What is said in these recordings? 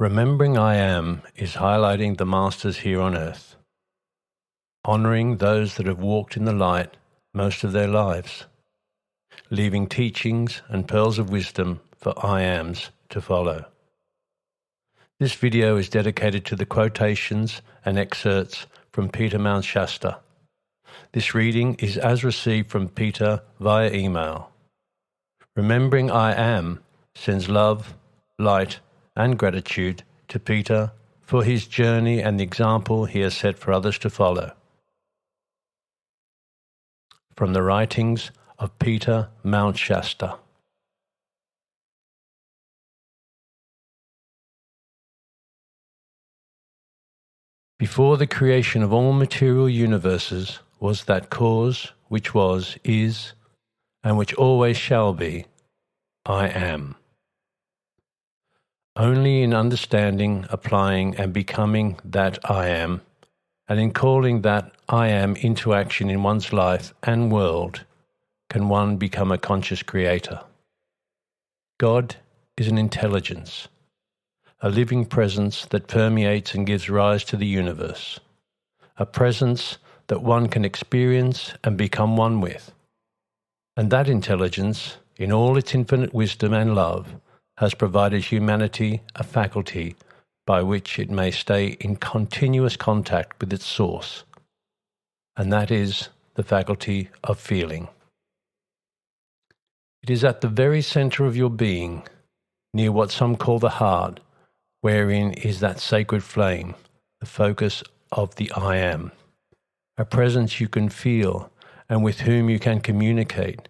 Remembering I Am is highlighting the Masters here on earth, honouring those that have walked in the light most of their lives, leaving teachings and pearls of wisdom for I Ams to follow. This video is dedicated to the quotations and excerpts from Peter Mount Shasta. This reading is as received from Peter via email. Remembering I Am sends love, light, and gratitude to Peter for his journey and the example he has set for others to follow. From the writings of Peter Mount Shasta. Before the creation of all material universes was that cause which was, is, and which always shall be, I Am. Only in understanding, applying, and becoming that I Am, and in calling that I Am into action in one's life and world, can one become a conscious creator. God is an intelligence, a living presence that permeates and gives rise to the universe, a presence that one can experience and become one with. And that intelligence, in all its infinite wisdom and love, has provided humanity a faculty by which it may stay in continuous contact with its source, and that is the faculty of feeling. It is at the very centre of your being, near what some call the heart, wherein is that sacred flame, the focus of the I Am, a presence you can feel and with whom you can communicate.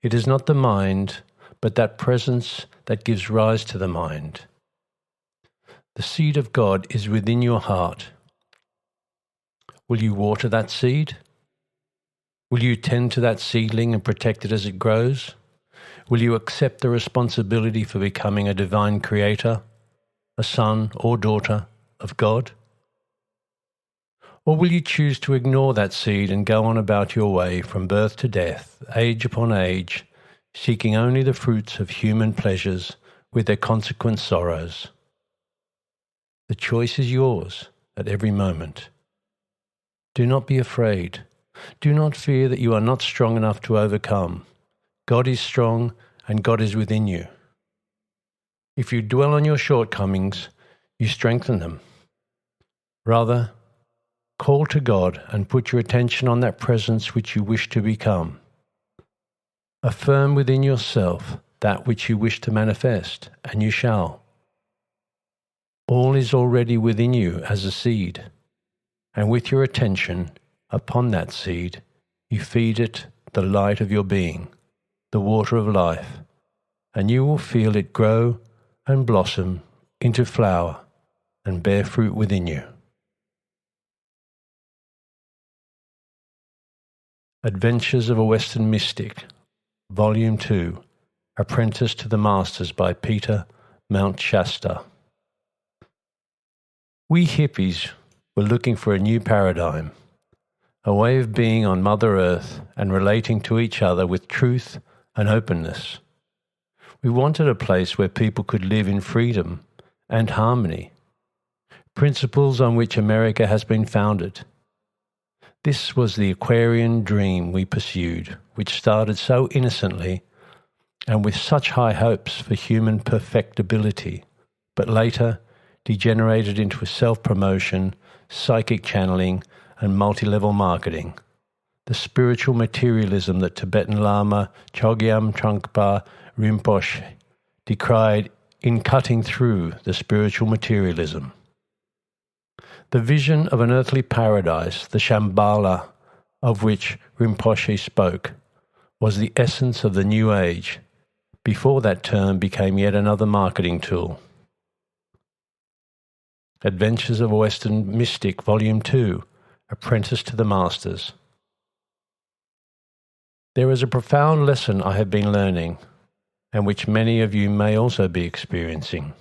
It is not the mind, but that presence that gives rise to the mind. The seed of God is within your heart. Will you water that seed? Will you tend to that seedling and protect it as it grows? Will you accept the responsibility for becoming a divine creator, a son or daughter of God? Or will you choose to ignore that seed and go on about your way from birth to death, age upon age, seeking only the fruits of human pleasures with their consequent sorrows? The choice is yours at every moment. Do not be afraid. Do not fear that you are not strong enough to overcome. God is strong and God is within you. If you dwell on your shortcomings, you strengthen them. Rather, call to God and put your attention on that presence which you wish to become. Affirm within yourself that which you wish to manifest, and you shall. All is already within you as a seed, and with your attention upon that seed, you feed it the light of your being, the water of life, and you will feel it grow and blossom into flower and bear fruit within you. Adventures of a Western Mystic, Volume 2, Apprentice to the Masters by Peter Mount Shasta. We hippies were looking for a new paradigm, a way of being on Mother Earth and relating to each other with truth and openness. We wanted a place where people could live in freedom and harmony, principles on which America has been founded. This was the Aquarian dream we pursued, which started so innocently and with such high hopes for human perfectibility, but later degenerated into self-promotion, psychic channeling, and multi-level marketing. The spiritual materialism that Tibetan Lama Chogyam Trungpa Rinpoche decried in cutting through the spiritual materialism. The vision of an earthly paradise, the Shambhala, of which Rinpoche spoke, was the essence of the New Age, before that term became yet another marketing tool. Adventures of a Western Mystic, Volume 2, Apprentice to the Masters. There is a profound lesson I have been learning, and which many of you may also be experiencing.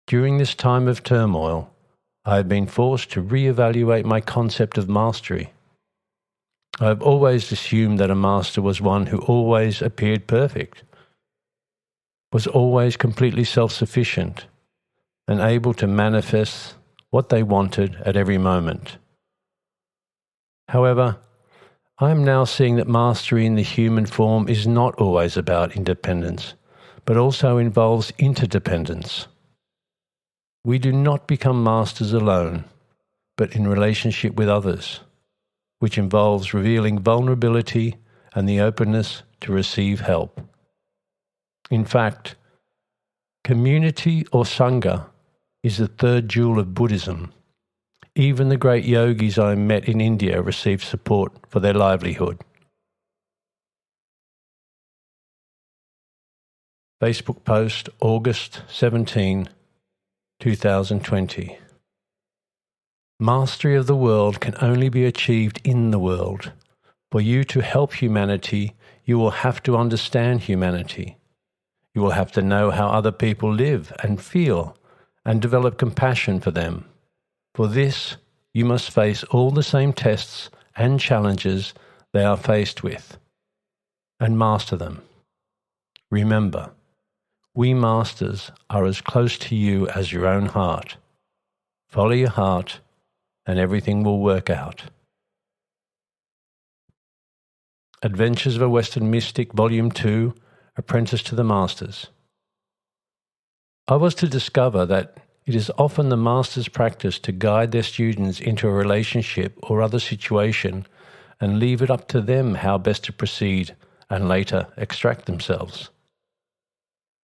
During this time of turmoil, I have been forced to re-evaluate my concept of mastery. I have always assumed that a master was one who always appeared perfect, was always completely self-sufficient, and able to manifest what they wanted at every moment. However, I am now seeing that mastery in the human form is not always about independence, but also involves interdependence. We do not become masters alone, but in relationship with others, which involves revealing vulnerability and the openness to receive help. In fact, community or sangha is the third jewel of Buddhism. Even the great yogis I met in India received support for their livelihood. Facebook post, August 17, 2020. Mastery of the world can only be achieved in the world. For you to help humanity, you will have to understand humanity. You will have to know how other people live and feel and develop compassion for them. For this, you must face all the same tests and challenges they are faced with, and master them. Remember, we masters are as close to you as your own heart. Follow your heart, and everything will work out. Adventures of a Western Mystic, Volume 2, Apprentice to the Masters. I was to discover that it is often the master's practice to guide their students into a relationship or other situation and leave it up to them how best to proceed and later extract themselves.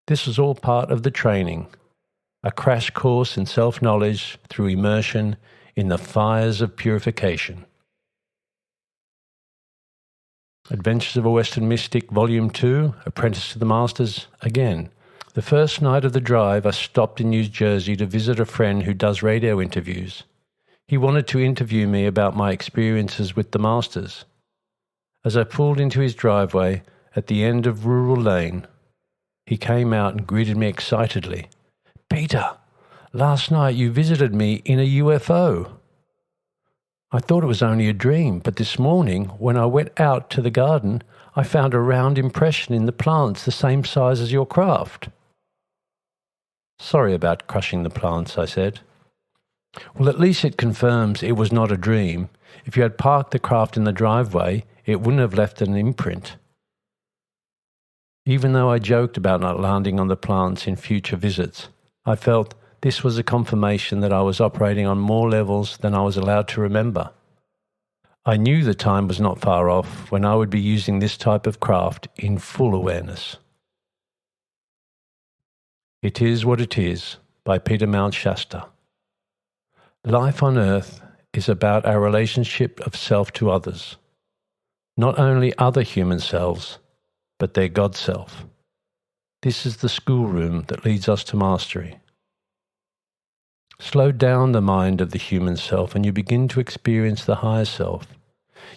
This was all part of the training, a crash course in self-knowledge through immersion in the fires of purification. Adventures of a Western Mystic, Volume 2, Apprentice to the Masters, again. The first night of the drive, I stopped in New Jersey to visit a friend who does radio interviews. He wanted to interview me about my experiences with the Masters. As I pulled into his driveway at the end of Rural Lane, he came out and greeted me excitedly. "Peter, last night you visited me in a UFO. I thought it was only a dream, but this morning, when I went out to the garden, I found a round impression in the plants the same size as your craft." "Sorry about crushing the plants," I said. "Well, at least it confirms it was not a dream. If you had parked the craft in the driveway, it wouldn't have left an imprint." Even though I joked about not landing on the plants in future visits, I felt this was a confirmation that I was operating on more levels than I was allowed to remember. I knew the time was not far off when I would be using this type of craft in full awareness. It Is What It Is by Peter Mount Shasta. Life on earth is about our relationship of self to others, not only other human selves, but their God self. This is the schoolroom that leads us to mastery. Slow down the mind of the human self and you begin to experience the higher self.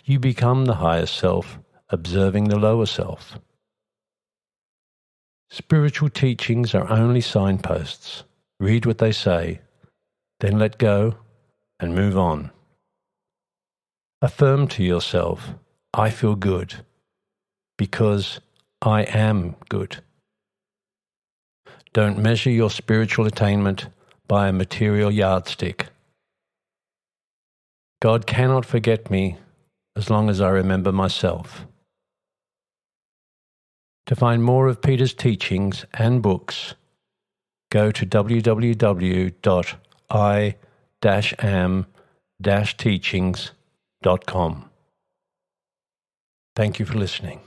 You become the higher self, observing the lower self. Spiritual teachings are only signposts. Read what they say, then let go and move on. Affirm to yourself, "I feel good," because I am good. Don't measure your spiritual attainment by a material yardstick. God cannot forget me as long as I remember myself. To find more of Peter's teachings and books, go to www.i-am-teachings.com. Thank you for listening.